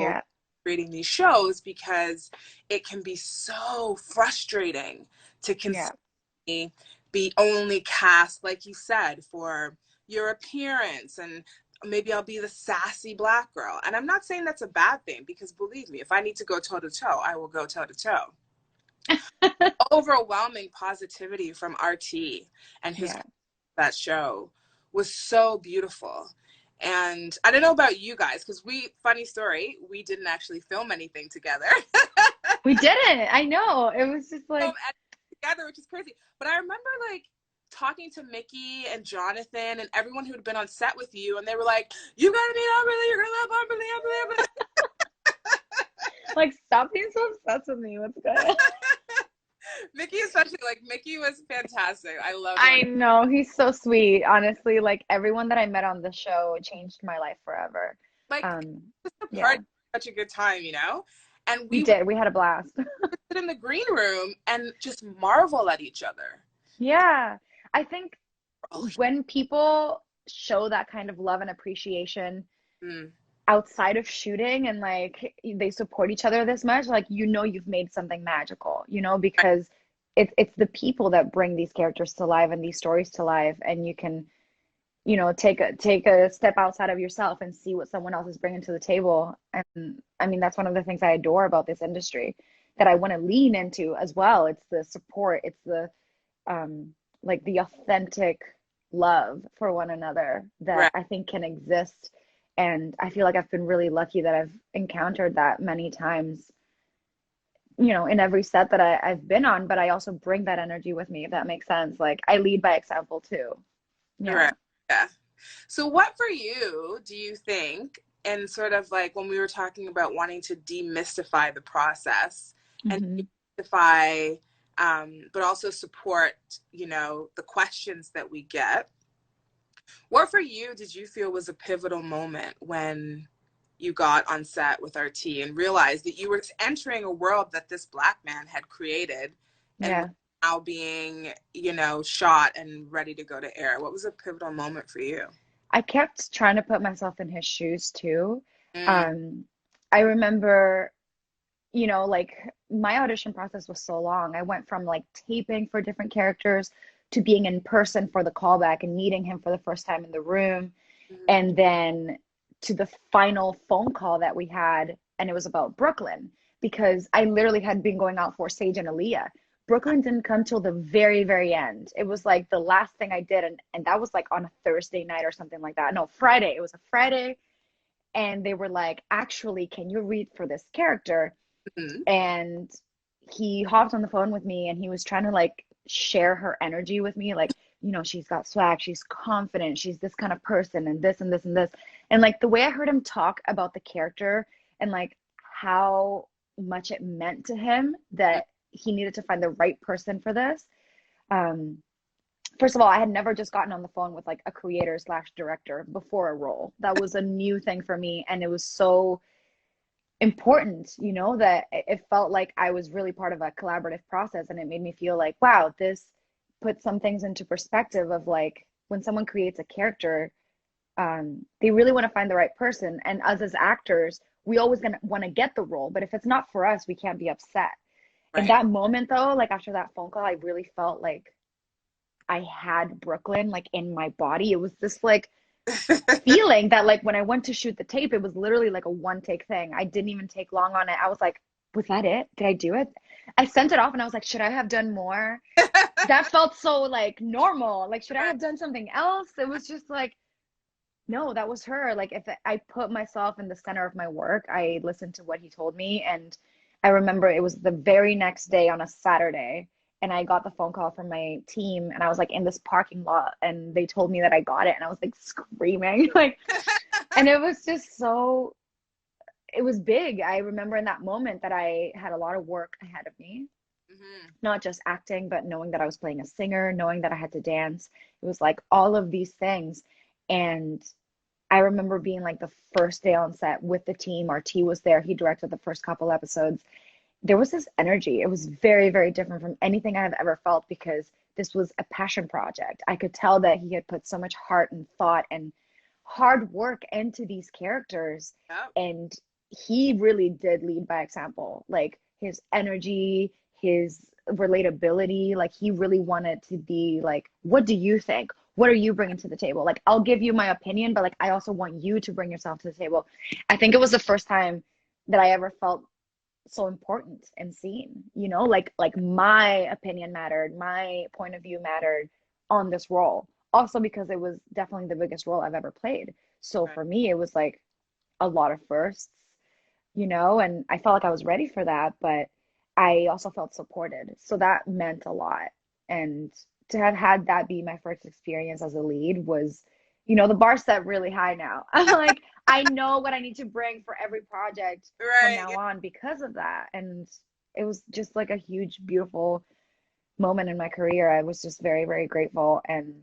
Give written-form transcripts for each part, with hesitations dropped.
Yeah. creating these shows because it can be so frustrating to Yeah. consistently be only cast, like you said, for your appearance, and maybe I'll be the sassy black girl. And I'm not saying that's a bad thing, because believe me, if I need to go toe to toe, I will go toe to toe. Overwhelming positivity from RT and his Yeah. that show was so beautiful. And I don't know about you guys, because funny story, we didn't actually film anything together. We didn't. I know. It was just Film like, together, which is crazy. But I remember like talking to Mickey and Jonathan and everyone who had been on set with you, and they were like, "You gotta meet Humberly, you're gonna love Humberly." stop being so obsessed with me. What's good? Mickey, especially, like Mickey was fantastic. I loved I when know. He's so sweet. Honestly, like everyone that I met on the show changed my life forever. like Um, just the yeah, party, such a good time, And we we would did. We had a blast. sit in the green room and just marvel at each other. Yeah. I think Oh, when people show that kind of love and appreciation mm, outside of shooting and like they support each other this much, like you've made something magical, because it's the people that bring these characters to life and these stories to life, and you can, take a step outside of yourself and see what someone else is bringing to the table. And I mean, that's one of the things I adore about this industry that I want to lean into as well. It's the support, it's the like the authentic love for one another that right. I think can exist. And I feel like I've been really lucky that I've encountered that many times, in every set that I've been on, but I also bring that energy with me, if that makes sense. Like I lead by example too. Yeah. Right. Yeah. So, what for you do you think, and sort of like when we were talking about wanting to demystify the process and Hmm. demystify, but also support, the questions that we get, what for you did you feel was a pivotal moment when you got on set with RT and realized that you were entering a world that this black man had created and was Yeah. now being, shot and ready to go to air? What was a pivotal moment for you? I kept trying to put myself in his shoes too. Mm, Um, I remember, like my audition process was so long. I went from like taping for different characters to being in person for the callback and meeting him for the first time in the room, mm, and then to the final phone call that we had, and it was about Brooklyn because I literally had been going out for Sage and Aaliyah. Brooklyn didn't come till the very, very end. It was like the last thing I did, and that was like on a Thursday night or something like that. No, Friday. It was a Friday, and they were like, "Actually, can you read for this character?" mm, And he hopped on the phone with me and he was trying to like share her energy with me, like, she's got swag, she's confident, she's this kind of person, and this and this and this. And like the way I heard him talk about the character and like how much it meant to him mm. that he needed to find the right person for this. um First of all, I had never just gotten on the phone with like a creator slash director before a role. That was a new thing for me, and it was so important, that it felt like I was really part of a collaborative process, and it made me feel like, wow, this puts some things into perspective of like when someone creates a character, they really want to find the right person, and us as actors, we always gonna want to get the role, but if it's not for us, we can't be upset. In Right. that moment though, like after that phone call, I really felt like I had Brooklyn like in my body. It was this like feeling that like when I went to shoot the tape, it was literally like a one take thing. I didn't even take long on it. I was like, was that it? Did I do it? I sent it off and I was like, should I have done more? That felt so like normal. Like, should I have done something else? It was just like, no, that was her. Like, if I put myself in the center of my work, I listened to what he told me. And I remember it was the very next day on a Saturday. And I got the phone call from my team, and I was like in this parking lot, and they told me that I got it, and I was like screaming, like, and it was just so, it was big. I remember in that moment that I had a lot of work ahead of me, Mhm. not just acting, but knowing that I was playing a singer, knowing that I had to dance. It was like all of these things. And I remember being like the first day on set with the team. Our T was there. He directed the first couple episodes. There was this energy. It was very, very different from anything I have ever felt because this was a passion project. I could tell that he had put so much heart and thought and hard work into these characters. Yep. And he really did lead by example. Like his energy, his relatability, like he really wanted to be like, what do you think? What are you bringing to the table? Like, I'll give you my opinion, but like, I also want you to bring yourself to the table. I think it was the first time that I ever felt so important and seen, you know, like my opinion mattered, my point of view mattered on this role. Also because it was definitely the biggest role I've ever played. So Right. for me, it was like a lot of firsts, you know, and I felt like I was ready for that, but I also felt supported. So that meant a lot. And to have had that be my first experience as a lead was, you know, the bar set really high now. I'm like, I know what I need to bring for every project from Right. now Yeah. on because of that. And it was just like a huge, beautiful moment in my career. I was just very, very grateful. And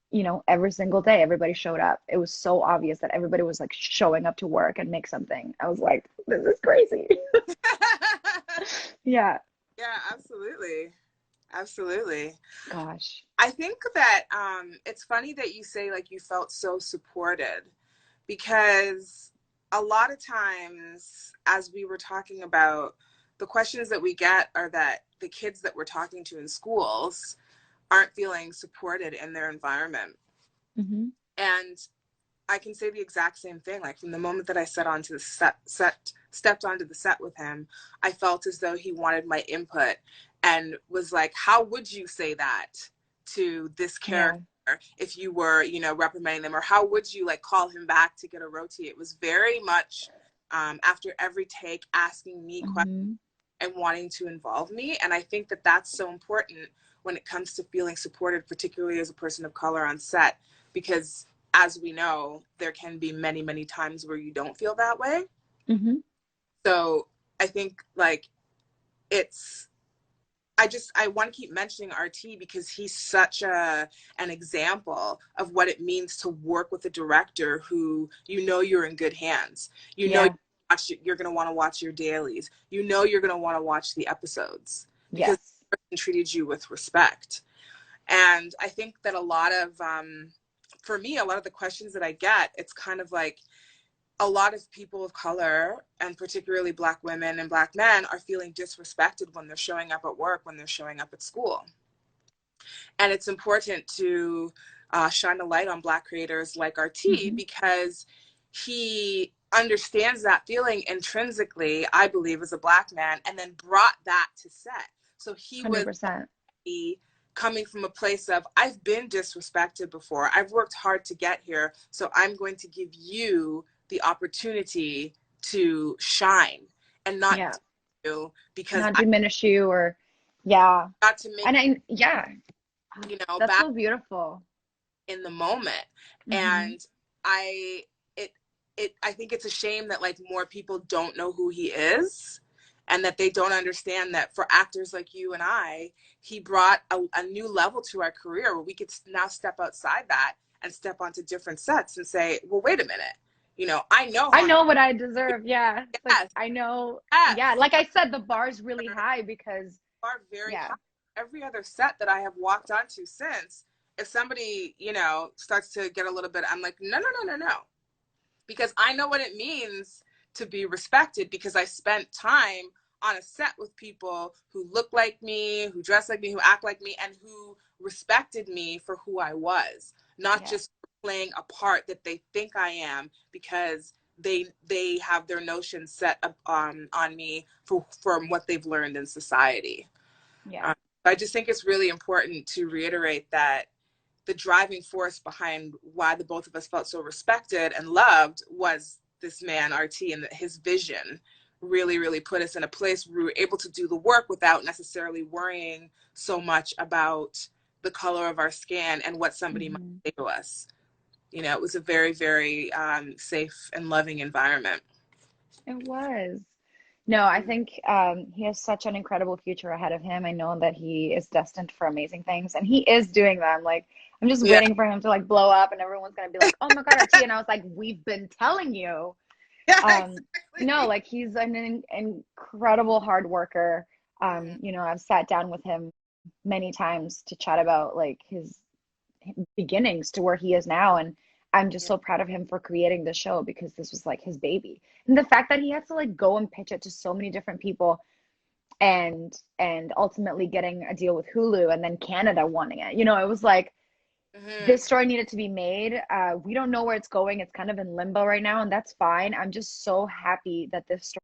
you know, every single day, everybody showed up. It was so obvious that everybody was like showing up to work and make something. I was like, this is crazy. Yeah. Yeah, absolutely. Absolutely. Gosh. I think that it's funny that you say like you felt so supported because a lot of times, as we were talking about, the questions that we get are that the kids that we're talking to in schools aren't feeling supported in their environment. Mm-hmm. And I can say the exact same thing. Like from the moment that I stepped onto the set with him, I felt as though he wanted my input and was like, "How would you say that to this Yeah. character if you were, you know, reprimanding them, or how would you like call him back to get a roti?" It was very much after every take asking me questions Mm-hmm. and wanting to involve me, and I think that that's so important when it comes to feeling supported, particularly as a person of color on set, because as we know, there can be many, many times where you don't feel that way. Mm-hmm. So I think like it's I want to keep mentioning RT because he's such an example of what it means to work with a director who you know you're in good hands. You know Yeah. you're going to want to watch your dailies. You know you're going to want to watch the episodes because Yes. the person treated you with respect. And I think that a lot of for me, a lot of the questions that I get, it's kind of like a lot of people of color, and particularly Black women and Black men, are feeling disrespected when they're showing up at work, when they're showing up at school. And it's important to shine a light on Black creators like RT Mm-hmm. because he understands that feeling intrinsically, I believe, as a Black man, and then brought that to set. So he was 100%. coming from a place of, I've been disrespected before. I've worked hard to get here. So I'm going to give you the opportunity to shine and not Yeah. you because Not I diminish you or, yeah. got to make, And yeah, you know, that's back so beautiful. in the moment. Mm-hmm. And I, it, I think it's a shame that like more people don't know who he is and that they don't understand that for actors like you and I, he brought a new level to our career where we could now step outside that and step onto different sets and say, well, wait a minute, you know, I know I how know what I deserve. Yeah. It's like, yes, I know. Yeah. yes, Like I said, the bar's really high because, are very yeah. high. Every other set that I have walked onto since, if somebody, you know, starts to get a little bit, I'm like, no, no, no, no, no. Because I know what it means to be respected because I spent time on a set with people who look like me, who dress like me, who act like me, and who respected me for who I was, not Yeah. just playing a part that they think I am because they have their notions set up on me from what they've learned in society. Yeah. I just think it's really important to reiterate that the driving force behind why the both of us felt so respected and loved was this man RT, and that his vision really really put us in a place where we were able to do the work without necessarily worrying so much about the color of our skin and what somebody might Hmm. say to us. You know, it was a very very safe and loving environment. It was. No, I think he has such an incredible future ahead of him. I know that he is destined for amazing things, and he is doing them. Like, I'm just Yeah. waiting for him to like blow up, and everyone's gonna be like, "Oh my God, RT!" And I was like, "We've been telling you." Yeah, No, exactly. like he's an incredible hard worker. Mm-hmm. You know, I've sat down with him many times to chat about like his beginnings to where he is now, and I'm just Yeah. so proud of him for creating the show because this was like his baby. And the fact that he had to like go and pitch it to so many different people and ultimately getting a deal with Hulu and then Canada wanting it. You know, it was like Hmm. this story needed to be made. We don't know where it's going. It's kind of in limbo right now, and that's fine. I'm just so happy that this story